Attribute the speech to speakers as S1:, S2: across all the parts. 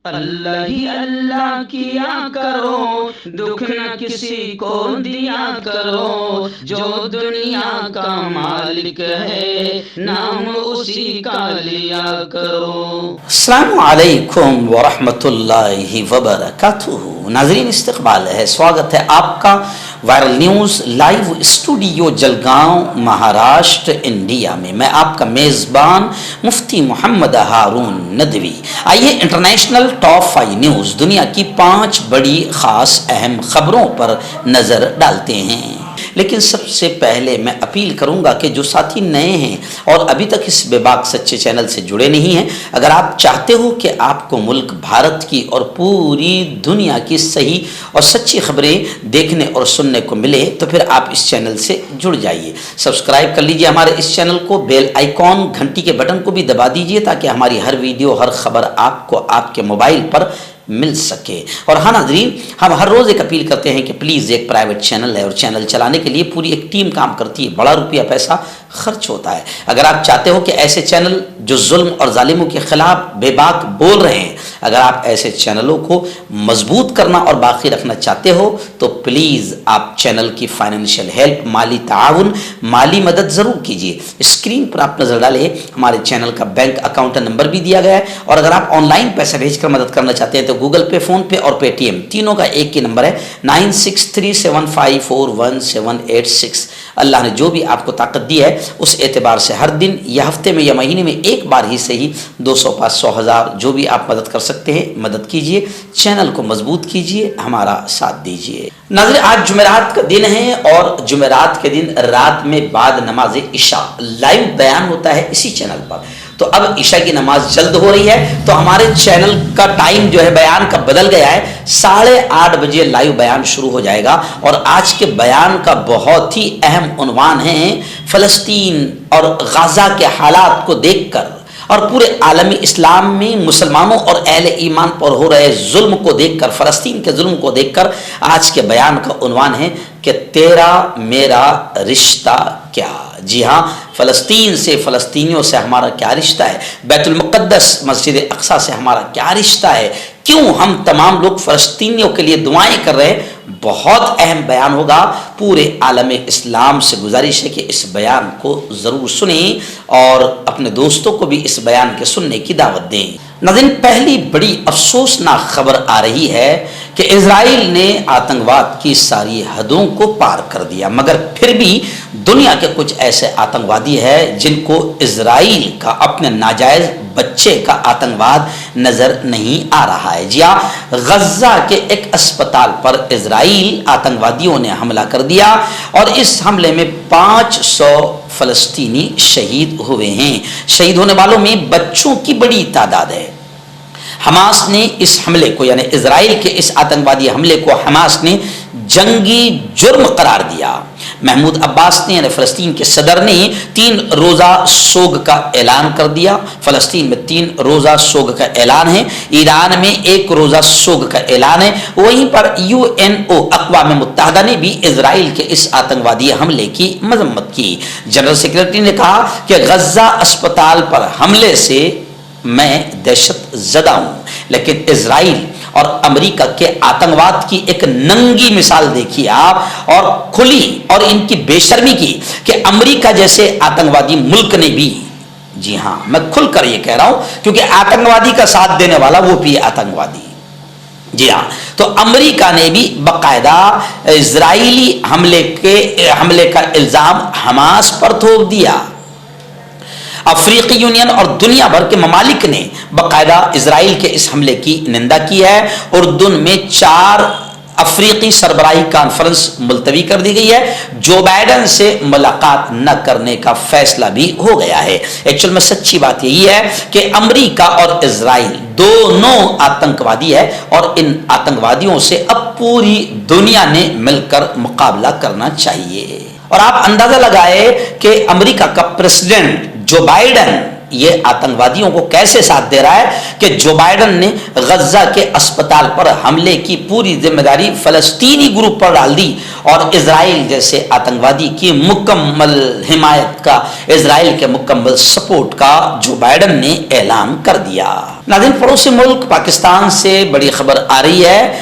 S1: اللہ ہی اللہ کیا کرو، دکھ نہ کسی کو دیا کرو، جو دنیا کا مالک ہے نام اسی کا لیا کرو۔
S2: السلام علیکم ورحمۃ اللہ وبرکاتہ۔ ناظرین استقبال ہے، سواگت ہے آپ کا viral news live studio Jalgaon Maharashtra India میں۔ میں آپ کا میزبان مفتی محمد ہارون ندوی۔ آئیے انٹرنیشنل ٹاپ 5 نیوز، دنیا کی 5 بڑی خاص اہم خبروں پر نظر ڈالتے ہیں۔ لیکن سب سے پہلے میں اپیل کروں گا کہ جو ساتھی نئے ہیں اور ابھی تک اس بے باک سچے چینل سے جڑے نہیں ہیں، اگر آپ چاہتے ہو کہ آپ کو ملک بھارت کی اور پوری دنیا کی صحیح اور سچی خبریں دیکھنے اور سننے کو ملے تو پھر آپ اس چینل سے جڑ جائیے۔ سبسکرائب کر لیجئے ہمارے اس چینل کو، بیل آئیکن گھنٹی کے بٹن کو بھی دبا دیجئے تاکہ ہماری ہر ویڈیو ہر خبر آپ کو آپ کے موبائل پر مل سکے۔ اور ہاں ناظرین، ہم ہر روز ایک اپیل کرتے ہیں کہ پلیز ایک پرائیویٹ چینل ہے اور چینل چلانے کے لیے پوری ایک ٹیم کام کرتی ہے، بڑا روپیہ پیسہ خرچ ہوتا ہے۔ اگر آپ چاہتے ہو کہ ایسے چینل جو ظلم اور ظالموں کے خلاف بے باک بول رہے ہیں، اگر آپ ایسے چینلوں کو مضبوط کرنا اور باقی رکھنا چاہتے ہو تو پلیز آپ چینل کی فائنینشیل ہیلپ، مالی تعاون، مالی مدد ضرور کیجیے۔ اسکرین پر آپ نظر ڈالیں، ہمارے چینل کا بینک اکاؤنٹ نمبر بھی دیا گیا ہے، اور اگر آپ آن لائن پیسہ بھیج کر مدد کرنا چاہتے ہیں تو گوگل پے، فون پے اور پے ٹی ایم تینوں کا ایک ہی نمبر ہے 9637541786۔ اللہ نے جو بھی آپ کو طاقت دی ہے اس اعتبار سے ہر دن یا ہفتے میں یا مہینے میں ایک بار ہی صحیح 200، 500، 1000 جو بھی آپ مدد کر سکتے ہیں مدد کیجیے، چینل کو مضبوط کیجیے، ہمارا ساتھ دیجیے۔ ناظرین، آج جمعرات کا دن ہے اور جمعرات کے دن رات میں بعد نماز عشاء لائیو بیان ہوتا ہے اسی چینل پر۔ تو اب عشاء کی نماز جلد ہو رہی ہے تو ہمارے چینل کا ٹائم جو ہے بیان کا بدل گیا ہے، 8:30 بجے لائیو بیان شروع ہو جائے گا۔ اور آج کے بیان کا بہت ہی اہم عنوان ہے فلسطین اور غزہ کے حالات کو دیکھ کر اور پورے عالمی اسلام میں مسلمانوں اور اہل ایمان پر ہو رہے ظلم کو دیکھ کر، فلسطین کے ظلم کو دیکھ کر آج کے بیان کا عنوان ہے کہ تیرا میرا رشتہ کیا۔ جی ہاں، فلسطین سے، فلسطینیوں سے ہمارا کیا رشتہ ہے؟ بیت المقدس مسجد اقصی سے ہمارا کیا رشتہ ہے؟ کیوں ہم تمام لوگ فلسطینیوں کے لیے دعائیں کر رہے ہیں؟ بہت اہم بیان ہوگا، پورے عالم اسلام سے گزارش ہے کہ اس بیان کو ضرور سنیں اور اپنے دوستوں کو بھی اس بیان کے سننے کی دعوت دیں۔ ناظرین، پہلی بڑی افسوسناک خبر آ رہی ہے کہ اسرائیل نے آتنکواد کی ساری حدوں کو پار کر دیا، مگر پھر بھی دنیا کے کچھ ایسے آتنکوادی ہیں جن کو اسرائیل کا اپنے ناجائز بچے کا آتنکواد نظر نہیں آ رہا ہے۔ جی ہاں، غزہ کے ایک اسپتال پر اسرائیل آتنکوادیوں نے حملہ کر دیا اور اس حملے میں 500 فلسطینی شہید ہوئے ہیں۔ شہید ہونے والوں میں بچوں کی بڑی تعداد ہے۔ حماس نے اس حملے کو، یعنی اسرائیل کے اس آتنکوادی حملے کو حماس نے جنگی جرم قرار دیا۔ محمود عباس نے، یعنی فلسطین کے صدر نے 3 روزہ سوگ کا اعلان کر دیا۔ فلسطین میں 3 روزہ سوگ کا اعلان ہے، ایران میں 1 روزہ سوگ کا اعلان ہے۔ وہیں پر UNO اقوام متحدہ نے بھی اسرائیل کے اس آتنکوادی حملے کی مذمت کی۔ جنرل سیکریٹری نے کہا کہ غزہ اسپتال پر حملے سے میں دہشت زدہ ہوں، لیکن اسرائیل اور امریکہ کے آتنکواد کی ایک ننگی مثال دیکھیے آپ، اور کھلی اور ان کی بے شرمی کی کہ امریکہ جیسے آتنکوادی ملک نے بھی، جی ہاں میں کھل کر یہ کہہ رہا ہوں کیونکہ آتنکوادی کا ساتھ دینے والا وہ بھی آتنکوادی، جی ہاں، تو امریکہ نے بھی باقاعدہ اسرائیلی حملے کا الزام حماس پر تھوپ دیا۔ افریقی یونین اور دنیا بھر کے ممالک نے باقاعدہ اسرائیل کے اس حملے کی نندا کی ہے۔ اردن میں 4 افریقی سربراہی کانفرنس ملتوی کر دی گئی ہے۔ جو بائیڈن سے ملاقات نہ کرنے کا فیصلہ بھی ہو گیا ہے۔ ایکچوئل میں سچی بات یہی ہے کہ امریکہ اور اسرائیل دونوں آتنکوادی ہے اور ان آتنکوادیوں سے اب پوری دنیا نے مل کر مقابلہ کرنا چاہیے۔ اور آپ اندازہ لگائے کہ امریکہ کا پریزیڈنٹ جو بائیڈن یہ آتنکوادیوں کو کیسے ساتھ دے رہا ہے کہ جو بائیڈن نے غزہ کے اسپتال پر حملے کی پوری ذمہ داری فلسطینی گروپ پر ڈال دی اور اسرائیل جیسے آتنکوادی کی مکمل حمایت کا، اسرائیل کے مکمل سپورٹ کا جو بائیڈن نے اعلان کر دیا۔ ناظرین، پڑوسی ملک پاکستان سے بڑی خبر آ رہی ہے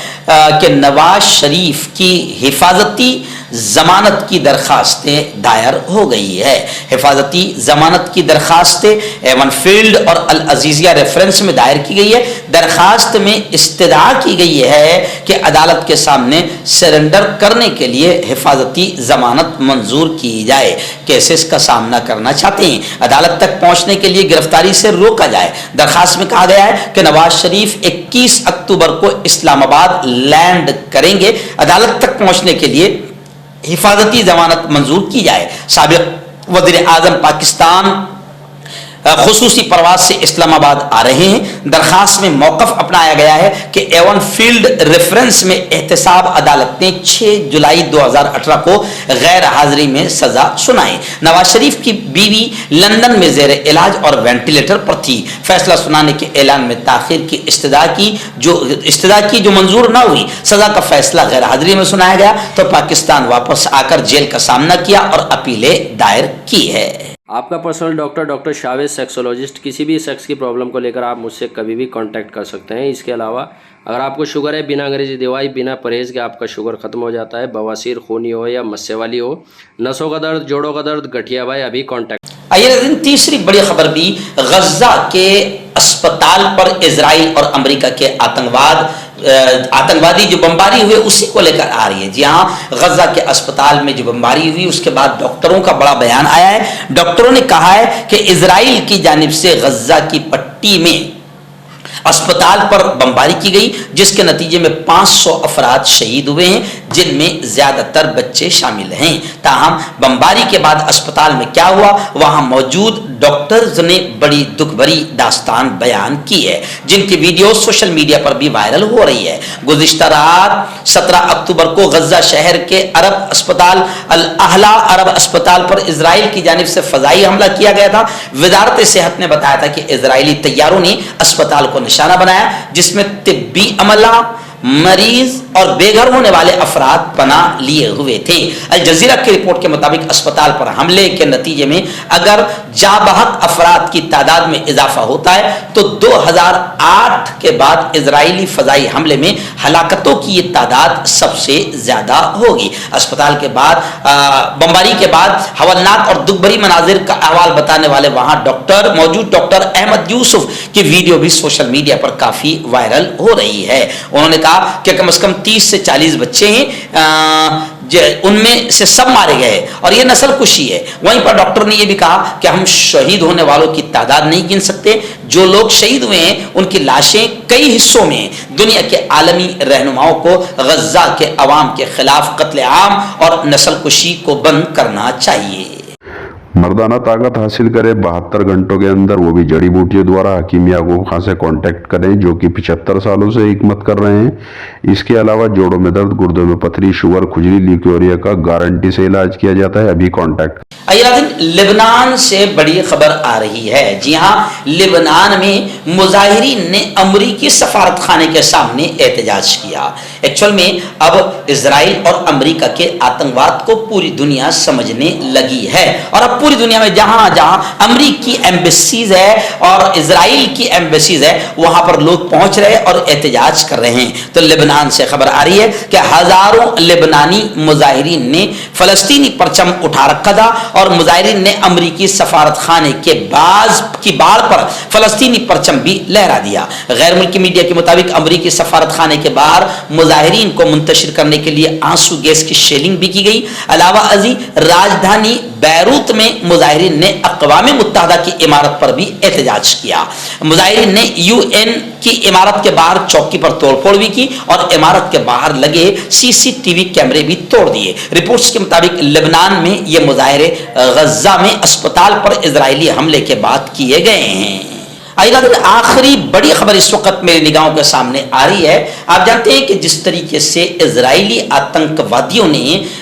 S2: کہ نواز شریف کی حفاظتی ضمانت کی درخواستیں دائر ہو گئی ہے۔ حفاظتی ضمانت کی درخواستیں ایون فیلڈ اور العزیزیہ ریفرنس میں دائر کی گئی ہے۔ درخواست میں استدعا کی گئی ہے کہ عدالت کے سامنے سرنڈر کرنے کے لیے حفاظتی ضمانت منظور کی جائے۔ کیسز کا سامنا کرنا چاہتے ہیں، عدالت تک پہنچنے کے لیے گرفتاری سے روکا جائے۔ درخواست میں کہا گیا ہے کہ نواز شریف 21 اکتوبر کو اسلام آباد لینڈ کریں گے، عدالت تک پہنچنے کے لیے حفاظتی ضمانت منظور کی جائے۔ سابق وزیر اعظم پاکستان خصوصی پرواز سے اسلام آباد آ رہے ہیں۔ درخواست میں موقف اپنایا گیا ہے کہ ایون فیلڈ ریفرنس میں احتساب عدالت نے 6 جولائی 2018 کو غیر حاضری میں سزا سنائی۔ نواز شریف کی بیوی لندن میں زیر علاج اور وینٹیلیٹر پر تھی۔ فیصلہ سنانے کے اعلان میں تاخیر کی استدعا کی جو منظور نہ ہوئی، سزا کا فیصلہ غیر حاضری میں سنایا گیا تو پاکستان واپس آ کر جیل کا سامنا کیا اور اپیلیں دائر کی ہے۔
S3: آپ کا پرسنل ڈاکٹر شاویز سیکسولوجسٹ، کسی بھی سیکس کی پرابلم کو لے کر آپ مجھ سے کبھی بھی کانٹیکٹ کر سکتے ہیں۔ اس کے علاوہ اگر آپ کو شوگر ہے، بنا انگریزی دوائی، بنا پرہیز کے آپ کا شوگر ختم ہو جاتا ہے، بواسیر خونی ہو یا مسے والی ہو، نسوں کا درد، جوڑوں کا درد، گٹھیا بھائی، ابھی کانٹیکٹ۔
S2: آئیے تیسری بڑی خبر بھی غزہ کے اسپتال پر اسرائیل اور امریکہ کے آتنکوادی جو بمباری ہوئے اسی کو لے کر آ رہی ہے۔ جی ہاں، غزہ کے اسپتال میں جو بمباری ہوئی اس کے بعد ڈاکٹروں کا بڑا بیان آیا ہے۔ ڈاکٹروں نے کہا ہے کہ اسرائیل کی جانب سے غزہ کی پٹی میں اسپتال پر بمباری کی گئی، جس کے نتیجے میں 500 افراد شہید ہوئے ہیں، جن میں زیادہ تر بچے شامل ہیں۔ تاہم بمباری کے بعد اسپتال میں کیا ہوا، وہاں موجود ڈاکٹرز نے بڑی دکھ بھری داستان بیان کی ہے، جن کی ویڈیو سوشل میڈیا پر بھی وائرل ہو رہی ہے۔ گزشتہ رات 17 اکتوبر کو غزہ شہر کے عرب اسپتال الاحلا عرب اسپتال پر اسرائیل کی جانب سے فضائی حملہ کیا گیا تھا۔ وزارت صحت نے بتایا تھا کہ اسرائیلی طیاروں نے اسپتال کو نشانہ بنایا، جس میں طبی عملہ، مریض اور بے گھر ہونے والے افراد پناہ لیے ہوئے تھے۔ الجزیرہ کی رپورٹ کے مطابق اسپتال پر حملے کے نتیجے میں اگر جاں بحق افراد کی تعداد میں اضافہ ہوتا ہے تو 2008 کے بعد اسرائیلی فضائی حملے میں ہلاکتوں کی یہ تعداد سب سے زیادہ ہوگی۔ اسپتال کے بعد بمباری کے بعد ہولناک اور دکھ بھری مناظر کا احوال بتانے والے وہاں موجود ڈاکٹر احمد یوسف کی ویڈیو بھی سوشل میڈیا پر کافی وائرل ہو رہی ہے۔ انہوں نے کہا کہ کم از کم 30 سے 40 بچے ہیں، ان میں سے سب مارے گئے اور یہ نسل کشی ہے۔ وہیں پر ڈاکٹر نے یہ بھی کہا کہ ہم شہید ہونے والوں کی تعداد نہیں گن سکتے، جو لوگ شہید ہوئے ہیں ان کی لاشیں کئی حصوں میں ہیں۔ دنیا کے عالمی رہنماؤں کو غزہ کے عوام کے خلاف قتل عام اور نسل کشی کو بند کرنا چاہیے۔
S4: مردانہ طاقت حاصل کرے 72 گھنٹوں کے اندر، وہ بھی جڑی بوٹیوں دوارا۔ حکیم یعقوب خان سے کانٹیکٹ کریں جو کہ 75 سالوں سے حکمت کر رہے ہیں۔ اس کے علاوہ جوڑوں میں درد، گردوں میں پتھری، شوگر، کھجلی، لیکوریا کا گارنٹی سے علاج کیا جاتا ہے۔ ابھی کانٹیکٹ۔
S2: لبنان سے بڑی خبر آ رہی ہے۔ جی ہاں، لبنان میں مظاہرین نے امریکی سفارت خانے کے سامنے احتجاج کیا۔ ایکچوئل میں اب اسرائیل اور امریکہ کے آتنکواد کو پوری دنیا سمجھنے لگی ہے اور اب پوری دنیا میں جہاں جہاں امریکی ایمبیسیز ہے اور اسرائیل کی ایمبیسیز ہے وہاں پر لوگ پہنچ رہے اور احتجاج کر رہے ہیں۔ تو لبنان سے خبر آ رہی ہے کہ ہزاروں لبنانی مظاہرین نے فلسطینی پرچم اٹھا رکھا تھا اور مظاہرین نے امریکی سفارت خانے کے باز کی بار پر فلسطینی پرچم بھی لہرا دیا۔ غیر ملکی میڈیا کے مطابق امریکی سفارت خانے کے باہر مظاہرین کو منتشر کرنے کے لیے آنسو گیس کی شیلنگ بھی کی گئی۔ علاوہ ازیں راجدھانی بیروت میں مظاہرین نے اقوام متحدہ کی عمارت پر بھی احتجاج کیا۔ مظاہرین نے UN کی عمارت کے باہر چوکی پر توڑ پھوڑ بھی کی اور عمارت کے باہر لگے CCTV کیمرے بھی توڑ دیے۔ رپورٹس کے مطابق لبنان میں یہ مظاہرے غزہ میں اسپتال پر اسرائیلی حملے کے بعد کیے گئے ہیں۔ آخری بڑی خبر اس وقت میری نگاہوں کے سامنے آ رہی ہے۔ آپ جانتے ہیں کہ جس طریقے سے اسرائیلی آتنکوادیوں نے